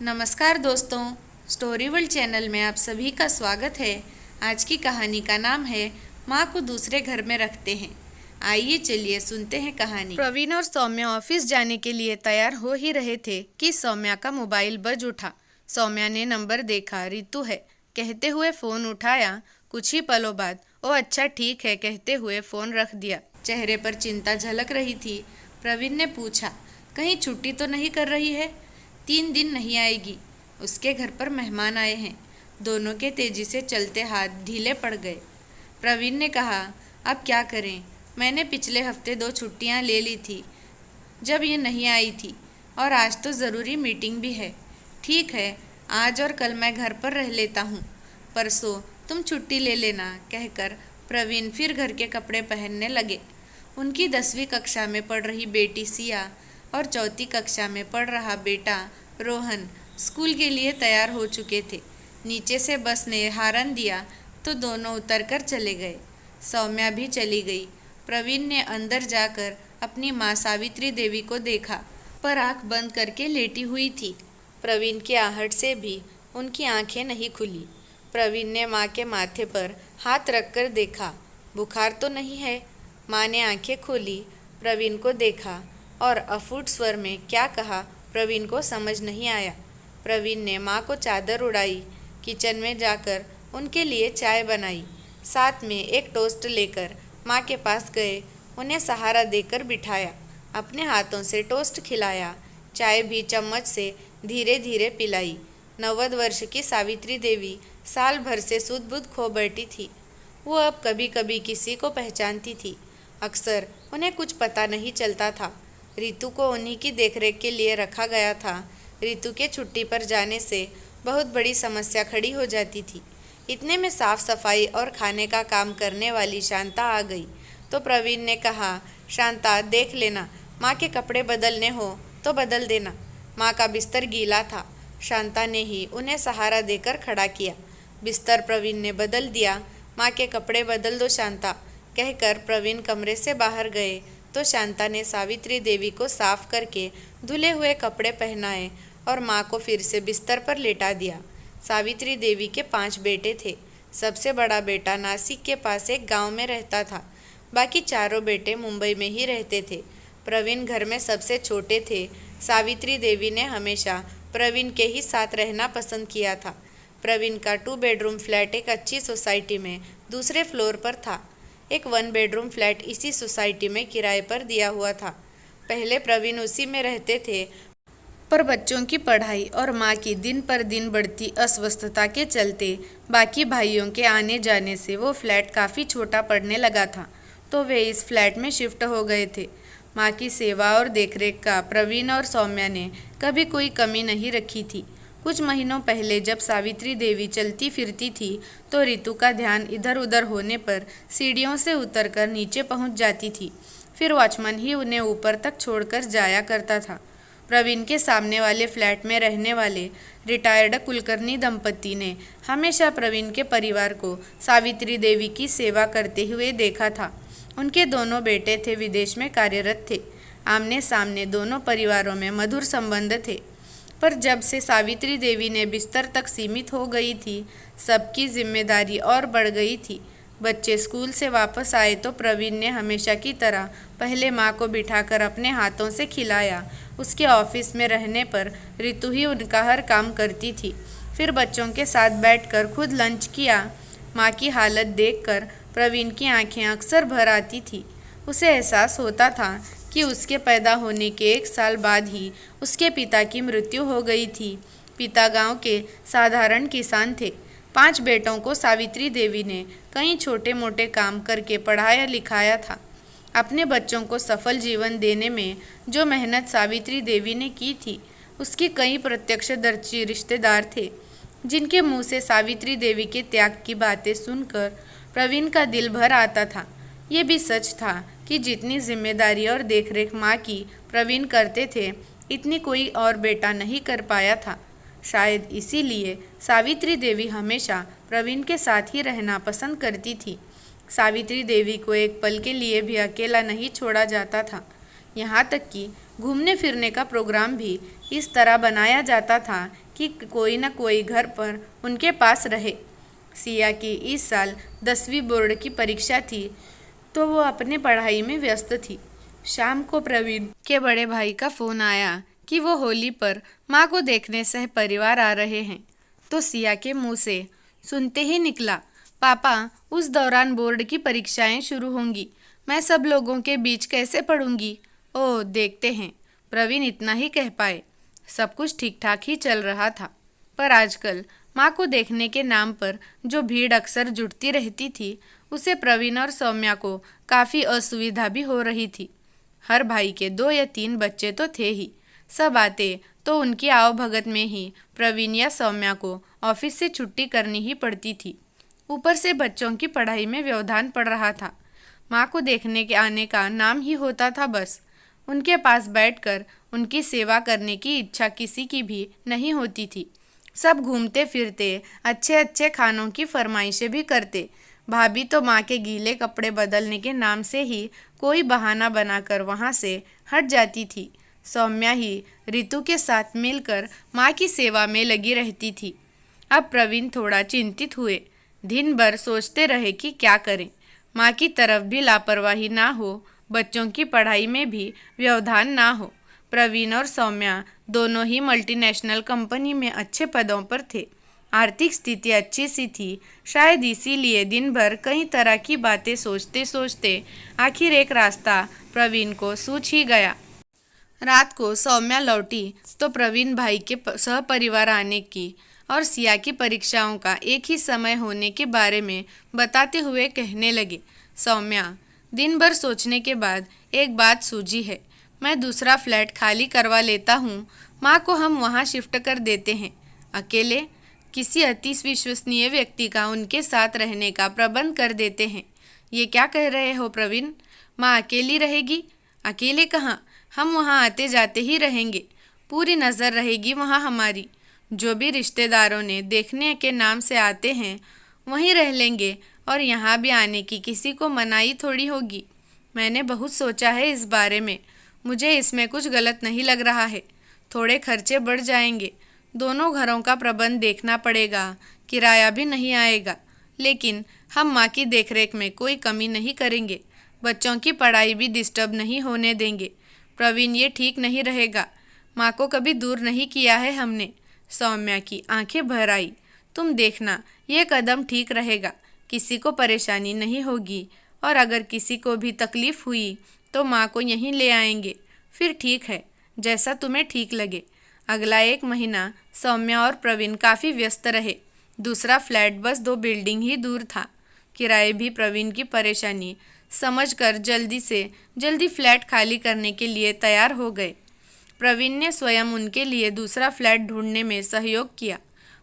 नमस्कार दोस्तों, story world channel में आप सभी का स्वागत है। आज की कहानी का नाम है माँ को दूसरे घर में रखते हैं। आइए चलिए सुनते हैं कहानी। प्रवीण और सौम्या ऑफिस जाने के लिए तैयार हो ही रहे थे कि सौम्या का मोबाइल बज उठा। सौम्या ने नंबर देखा, रितु है कहते हुए फ़ोन उठाया। कुछ ही पलों बाद ओ अच्छा ठीक है कहते हुए फ़ोन रख दिया। चेहरे पर चिंता झलक रही थी। प्रवीण ने पूछा, कहीं छुट्टी तो नहीं कर रही है? 3 दिन नहीं आएगी, उसके घर पर मेहमान आए हैं। दोनों के तेजी से चलते हाथ ढीले पड़ गए। प्रवीण ने कहा, अब क्या करें, मैंने पिछले हफ्ते 2 छुट्टियां ले ली थी जब ये नहीं आई थी, और आज तो ज़रूरी मीटिंग भी है। ठीक है, आज और कल मैं घर पर रह लेता हूँ, परसों तुम छुट्टी ले लेना कहकर प्रवीण फिर घर के कपड़े पहनने लगे। उनकी 10वीं कक्षा में पढ़ रही बेटी सिया और 4वीं कक्षा में पढ़ रहा बेटा रोहन स्कूल के लिए तैयार हो चुके थे। नीचे से बस ने हारन दिया तो दोनों उतरकर चले गए। सौम्या भी चली गई। प्रवीण ने अंदर जाकर अपनी माँ सावित्री देवी को देखा, पर आंख बंद करके लेटी हुई थी। प्रवीण की आहट से भी उनकी आंखें नहीं खुली। प्रवीण ने माँ के माथे पर हाथ रखकर देखा, बुखार तो नहीं है? माँ ने आंखें खोली, प्रवीण को देखा और अफूट स्वर में क्या कहा प्रवीण को समझ नहीं आया। प्रवीण ने माँ को चादर उड़ाई, किचन में जाकर उनके लिए चाय बनाई। साथ में एक टोस्ट लेकर माँ के पास गए, उन्हें सहारा देकर बिठाया, अपने हाथों से टोस्ट खिलाया, चाय भी चम्मच से धीरे धीरे पिलाई। 90 वर्ष की सावित्री देवी साल भर से सुध बुध खो बैठी थी। वो अब कभी कभी किसी को पहचानती थी, अक्सर उन्हें कुछ पता नहीं चलता था। रितु को उन्हीं की देखरेख के लिए रखा गया था। रितु के छुट्टी पर जाने से बहुत बड़ी समस्या खड़ी हो जाती थी। इतने में साफ सफाई और खाने का काम करने वाली शांता आ गई तो प्रवीण ने कहा, शांता देख लेना, माँ के कपड़े बदलने हो तो बदल देना। माँ का बिस्तर गीला था। शांता ने ही उन्हें सहारा देकर खड़ा किया। बिस्तर प्रवीण ने बदल दिया। माँ के कपड़े बदल दो शांता कहकर प्रवीण कमरे से बाहर गए तो शांता ने सावित्री देवी को साफ करके धुले हुए कपड़े पहनाए और माँ को फिर से बिस्तर पर लेटा दिया। सावित्री देवी के 5 बेटे थे। सबसे बड़ा बेटा नासिक के पास एक गांव में रहता था। बाकी चारों बेटे मुंबई में ही रहते थे। प्रवीण घर में सबसे छोटे थे। सावित्री देवी ने हमेशा प्रवीण के ही साथ रहना पसंद किया था। प्रवीण का 2 बेडरूम फ्लैट एक अच्छी सोसाइटी में दूसरे फ्लोर पर था। एक 1 बेडरूम फ्लैट इसी सोसाइटी में किराए पर दिया हुआ था। पहले प्रवीण उसी में रहते थे, पर बच्चों की पढ़ाई और माँ की दिन पर दिन बढ़ती अस्वस्थता के चलते बाकी भाइयों के आने जाने से वो फ्लैट काफ़ी छोटा पड़ने लगा था, तो वे इस फ्लैट में शिफ्ट हो गए थे। माँ की सेवा और देखरेख का प्रवीण और सौम्या ने कभी कोई कमी नहीं रखी थी। कुछ महीनों पहले जब सावित्री देवी चलती फिरती थी तो रितु का ध्यान इधर उधर होने पर सीढ़ियों से उतरकर नीचे पहुंच जाती थी। फिर वॉचमैन ही उन्हें ऊपर तक छोड़कर जाया करता था। प्रवीण के सामने वाले फ्लैट में रहने वाले रिटायर्ड कुलकर्णी दंपति ने हमेशा प्रवीण के परिवार को सावित्री देवी की सेवा करते हुए देखा था। उनके दोनों बेटे थे विदेश में कार्यरत थे। आमने सामने दोनों परिवारों में मधुर संबंध थे, पर जब से सावित्री देवी ने बिस्तर तक सीमित हो गई थी, सबकी जिम्मेदारी और बढ़ गई थी। बच्चे स्कूल से वापस आए तो प्रवीण ने हमेशा की तरह पहले माँ को बिठाकर अपने हाथों से खिलाया। उसके ऑफिस में रहने पर रितु ही उनका हर काम करती थी। फिर बच्चों के साथ बैठकर खुद लंच किया। माँ की हालत देखकर प्रवीण की आंखें अक्सर भर आती थी। उसे एहसास होता था कि उसके पैदा होने के 1 साल बाद ही उसके पिता की मृत्यु हो गई थी। पिता गांव के साधारण किसान थे। 5 बेटों को सावित्री देवी ने कई छोटे मोटे काम करके पढ़ाया लिखाया था। अपने बच्चों को सफल जीवन देने में जो मेहनत सावित्री देवी ने की थी, उसके कई प्रत्यक्षदर्शी रिश्तेदार थे, जिनके मुंह से सावित्री देवी के त्याग की बातें सुनकर प्रवीण का दिल भर आता था। ये भी सच था कि जितनी जिम्मेदारी और देखरेख माँ की प्रवीण करते थे, इतनी कोई और बेटा नहीं कर पाया था। शायद इसीलिए सावित्री देवी हमेशा प्रवीण के साथ ही रहना पसंद करती थी। सावित्री देवी को एक पल के लिए भी अकेला नहीं छोड़ा जाता था। यहाँ तक कि घूमने फिरने का प्रोग्राम भी इस तरह बनाया जाता था कि कोई न कोई घर पर उनके पास रहे। सिया की इस साल 10वीं बोर्ड की परीक्षा थी तो वो अपने पढ़ाई में व्यस्त थी। शाम को प्रवीण के बड़े भाई का फ़ोन आया कि वो होली पर माँ को देखने सह परिवार आ रहे हैं। तो सिया के मुंह से सुनते ही निकला, पापा उस दौरान बोर्ड की परीक्षाएं शुरू होंगी, मैं सब लोगों के बीच कैसे पढ़ूंगी? ओह देखते हैं। प्रवीण इतना ही कह पाए। सब कुछ ठीक ठाक ही चल रहा था, पर आजकल माँ को देखने के नाम पर जो भीड़ अक्सर जुटती रहती थी उसे प्रवीण और सौम्या को काफ़ी असुविधा भी हो रही थी। हर भाई के 2 या 3 बच्चे तो थे ही। सब आते तो उनकी आवभगत में ही प्रवीण या सौम्या को ऑफिस से छुट्टी करनी ही पड़ती थी। ऊपर से बच्चों की पढ़ाई में व्यवधान पड़ रहा था। माँ को देखने के आने का नाम ही होता था बस। उनके पास बैठकर उनकी सेवा करने की इच्छा किसी की भी नहीं होती थी। सब घूमते फिरते अच्छे अच्छे खानों की फरमाइशें भी करते। भाभी तो माँ के गीले कपड़े बदलने के नाम से ही कोई बहाना बनाकर वहाँ से हट जाती थी। सौम्या ही ऋतु के साथ मिलकर माँ की सेवा में लगी रहती थी। अब प्रवीण थोड़ा चिंतित हुए। दिन भर सोचते रहे कि क्या करें, माँ की तरफ भी लापरवाही ना हो, बच्चों की पढ़ाई में भी व्यवधान ना हो। प्रवीण और सौम्या दोनों ही मल्टीनेशनल कंपनी में अच्छे पदों पर थे। आर्थिक स्थिति अच्छी सी थी। शायद इसीलिए दिन भर कई तरह की बातें सोचते सोचते आखिर एक रास्ता प्रवीण को सूझ ही गया। रात को सौम्या लौटी तो प्रवीण भाई के सहपरिवार आने की और सिया की परीक्षाओं का एक ही समय होने के बारे में बताते हुए कहने लगे, सौम्या दिन भर सोचने के बाद एक बात सूझी है। मैं दूसरा फ्लैट खाली करवा लेता हूँ। माँ को हम वहाँ शिफ्ट कर देते हैं। अकेले किसी अति विश्वसनीय व्यक्ति का उनके साथ रहने का प्रबंध कर देते हैं। ये क्या कह रहे हो प्रवीण? माँ अकेली रहेगी? अकेले कहाँ, हम वहाँ आते जाते ही रहेंगे। पूरी नज़र रहेगी वहाँ हमारी। जो भी रिश्तेदारों ने देखने के नाम से आते हैं वहीं रह लेंगे और यहाँ भी आने की किसी को मनाही थोड़ी होगी। मैंने बहुत सोचा है इस बारे में। मुझे इसमें कुछ गलत नहीं लग रहा है। थोड़े खर्चे बढ़ जाएंगे, दोनों घरों का प्रबंध देखना पड़ेगा, किराया भी नहीं आएगा, लेकिन हम माँ की देखरेख में कोई कमी नहीं करेंगे। बच्चों की पढ़ाई भी डिस्टर्ब नहीं होने देंगे। प्रवीण ये ठीक नहीं रहेगा। माँ को कभी दूर नहीं किया है हमने। सौम्या की आंखें भर आई। तुम देखना ये कदम ठीक रहेगा, किसी को परेशानी नहीं होगी और अगर किसी को भी तकलीफ़ हुई तो माँ को यहीं ले आएंगे। फिर ठीक है, जैसा तुम्हें ठीक लगे। अगला 1 महीना सौम्या और प्रवीण काफ़ी व्यस्त रहे। दूसरा फ्लैट बस 2 बिल्डिंग ही दूर था। किराए भी प्रवीण की परेशानी समझकर जल्दी से जल्दी फ्लैट खाली करने के लिए तैयार हो गए। प्रवीण ने स्वयं उनके लिए दूसरा फ्लैट ढूंढने में सहयोग किया।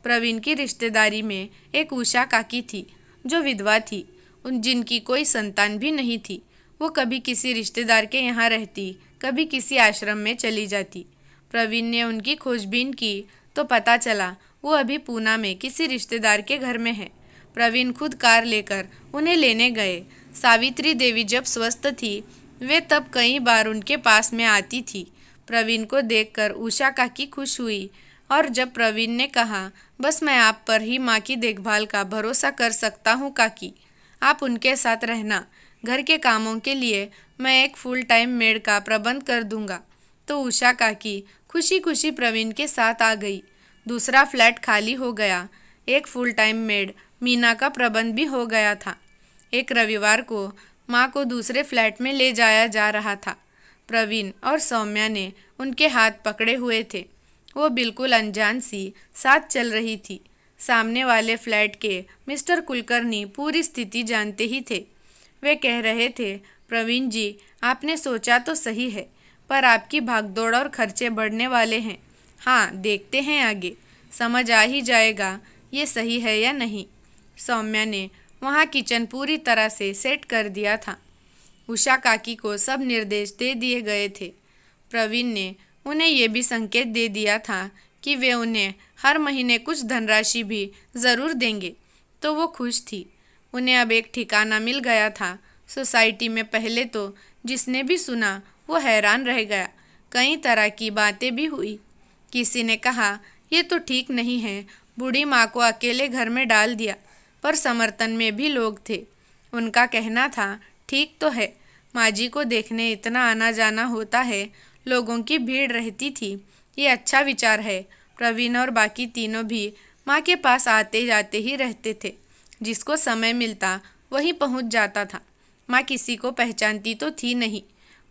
प्रवीण की रिश्तेदारी में एक उषा काकी थी जो विधवा थी, जिनकी कोई संतान भी नहीं थी। वो कभी किसी रिश्तेदार के यहाँ रहती, कभी किसी आश्रम में चली जाती। प्रवीण ने उनकी खोजबीन की तो पता चला वो अभी पूना में किसी रिश्तेदार के घर में है। प्रवीण खुद कार लेकर उन्हें लेने गए। सावित्री देवी जब स्वस्थ थी वे तब कई बार उनके पास में आती थी। प्रवीण को देखकर उषा काकी खुश हुई और जब प्रवीण ने कहा, बस मैं आप पर ही माँ की देखभाल का भरोसा कर सकता हूँ काकी, आप उनके साथ रहना, घर के कामों के लिए मैं एक फुल टाइम मेड का प्रबंध कर दूंगा। तो उषा काकी खुशी खुशी प्रवीण के साथ आ गई। दूसरा फ्लैट खाली हो गया। एक फुल टाइम मेड मीना का प्रबंध भी हो गया था। एक रविवार को माँ को दूसरे फ्लैट में ले जाया जा रहा था। प्रवीण और सौम्या ने उनके हाथ पकड़े हुए थे। वो बिल्कुल अनजान सी साथ चल रही थी। सामने वाले फ्लैट के मिस्टर कुलकर्णी पूरी स्थिति जानते ही थे। वे कह रहे थे, प्रवीण जी आपने सोचा तो सही है, पर आपकी भागदौड़ और खर्चे बढ़ने वाले हैं। हाँ देखते हैं आगे, समझ आ ही जाएगा ये सही है या नहीं। सौम्या ने वहाँ किचन पूरी तरह से सेट कर दिया था। उषा काकी को सब निर्देश दे दिए गए थे। प्रवीण ने उन्हें ये भी संकेत दे दिया था कि वे उन्हें हर महीने कुछ धनराशि भी ज़रूर देंगे। तो वो खुश थी। उन्हें अब एक ठिकाना मिल गया था। सोसाइटी में पहले तो जिसने भी सुना वो हैरान रह गया। कई तरह की बातें भी हुई। किसी ने कहा ये तो ठीक नहीं है। बूढ़ी माँ को अकेले घर में डाल दिया। पर समर्थन में भी लोग थे। उनका कहना था, ठीक तो है, माँ जी को देखने इतना आना जाना होता है, लोगों की भीड़ रहती थी, ये अच्छा विचार है। प्रवीण और बाकी तीनों भी माँ के पास आते जाते ही रहते थे। जिसको समय मिलता वहीं पहुँच जाता था। माँ किसी को पहचानती तो थी नहीं,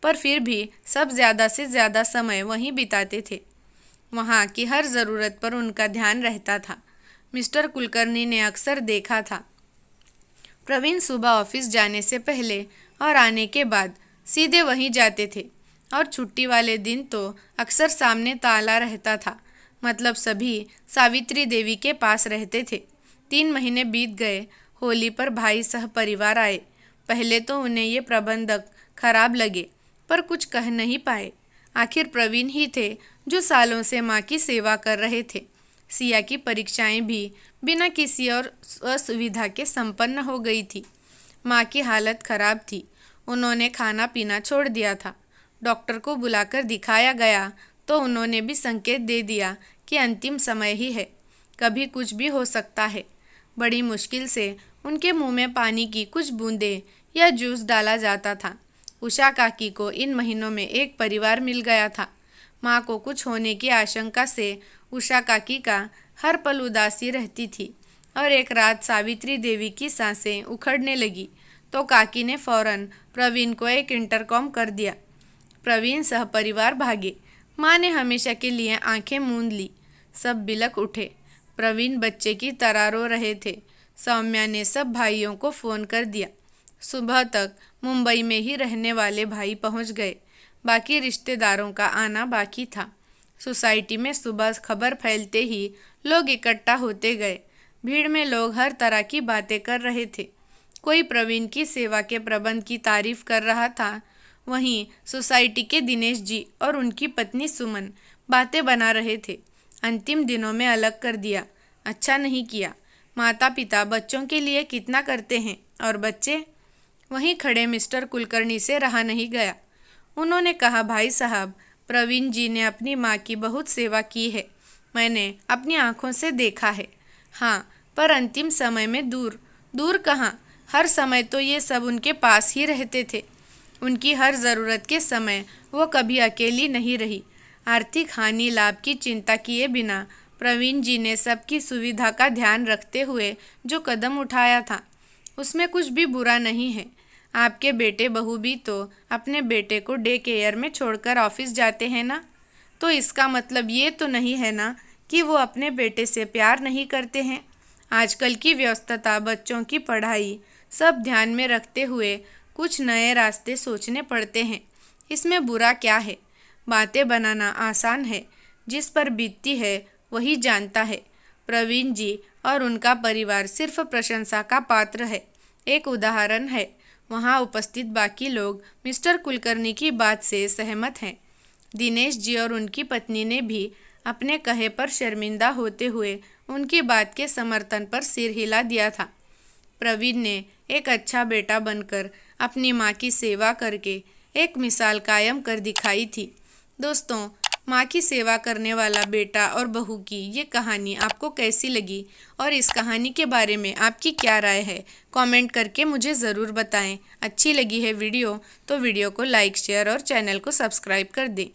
पर फिर भी सब ज़्यादा से ज़्यादा समय वहीं बिताते थे। वहाँ की हर ज़रूरत पर उनका ध्यान रहता था। मिस्टर कुलकर्णी ने अक्सर देखा था, प्रवीण सुबह ऑफिस जाने से पहले और आने के बाद सीधे वहीं जाते थे, और छुट्टी वाले दिन तो अक्सर सामने ताला रहता था। मतलब सभी सावित्री देवी के पास रहते थे। 3 महीने बीत गए। होली पर भाई सह परिवार आए। पहले तो उन्हें ये प्रबंधक खराब लगे, पर कुछ कह नहीं पाए। आखिर प्रवीण ही थे जो सालों से माँ की सेवा कर रहे थे। सिया की परीक्षाएं भी बिना किसी और असुविधा के संपन्न हो गई थी। माँ की हालत खराब थी। उन्होंने खाना पीना छोड़ दिया था। डॉक्टर को बुलाकर दिखाया गया तो उन्होंने भी संकेत दे दिया कि अंतिम समय ही है, कभी कुछ भी हो सकता है। बड़ी मुश्किल से उनके मुंह में पानी की कुछ बूंदें या जूस डाला जाता था। उषा काकी को इन महीनों में एक परिवार मिल गया था। माँ को कुछ होने की आशंका से उषा काकी का हर पल उदासी रहती थी, और एक रात सावित्री देवी की सांसें उखड़ने लगी तो काकी ने फौरन प्रवीण को एक इंटरकॉम कर दिया। प्रवीण सह परिवार भागे। माँ ने हमेशा के लिए आंखें मूंद ली। सब बिलक उठे। प्रवीण बच्चे की तरह रो रहे थे। सौम्या ने सब भाइयों को फ़ोन कर दिया। सुबह तक मुंबई में ही रहने वाले भाई पहुंच गए। बाकी रिश्तेदारों का आना बाकी था। सोसाइटी में सुबह खबर फैलते ही लोग इकट्ठा होते गए। भीड़ में लोग हर तरह की बातें कर रहे थे। कोई प्रवीण की सेवा के प्रबंध की तारीफ कर रहा था। वहीं सोसाइटी के दिनेश जी और उनकी पत्नी सुमन बातें बना रहे थे। अंतिम दिनों में अलग कर दिया, अच्छा नहीं किया। माता पिता बच्चों के लिए कितना करते हैं, और बच्चे। वहीं खड़े मिस्टर कुलकर्णी से रहा नहीं गया। उन्होंने कहा, भाई साहब, प्रवीण जी ने अपनी माँ की बहुत सेवा की है, मैंने अपनी आँखों से देखा है। हाँ, पर अंतिम समय में दूर दूर कहाँ, हर समय तो ये सब उनके पास ही रहते थे। उनकी हर ज़रूरत के समय वो कभी अकेली नहीं रही। आर्थिक हानि लाभ की चिंता किए बिना प्रवीण जी ने सबकी सुविधा का ध्यान रखते हुए जो कदम उठाया था, उसमें कुछ भी बुरा नहीं है। आपके बेटे बहू भी तो अपने बेटे को डे केयर में छोड़कर ऑफिस जाते हैं ना, तो इसका मतलब ये तो नहीं है ना कि वो अपने बेटे से प्यार नहीं करते हैं। आजकल की व्यस्तता, बच्चों की पढ़ाई, सब ध्यान में रखते हुए कुछ नए रास्ते सोचने पड़ते हैं। इसमें बुरा क्या है? बातें बनाना आसान है, जिस पर बीतती है वही जानता है। प्रवीण जी और उनका परिवार सिर्फ प्रशंसा का पात्र है। एक उदाहरण है। वहाँ उपस्थित बाकी लोग मिस्टर कुलकर्णी की बात से सहमत हैं। दिनेश जी और उनकी पत्नी ने भी अपने कहे पर शर्मिंदा होते हुए उनकी बात के समर्थन पर सिर हिला दिया था। प्रवीण ने एक अच्छा बेटा बनकर अपनी माँ की सेवा करके एक मिसाल कायम कर दिखाई थी। दोस्तों, माँ की सेवा करने वाला बेटा और बहू की ये कहानी आपको कैसी लगी, और इस कहानी के बारे में आपकी क्या राय है, कमेंट करके मुझे ज़रूर बताएं। अच्छी लगी है वीडियो तो वीडियो को लाइक, शेयर और चैनल को सब्सक्राइब कर दें।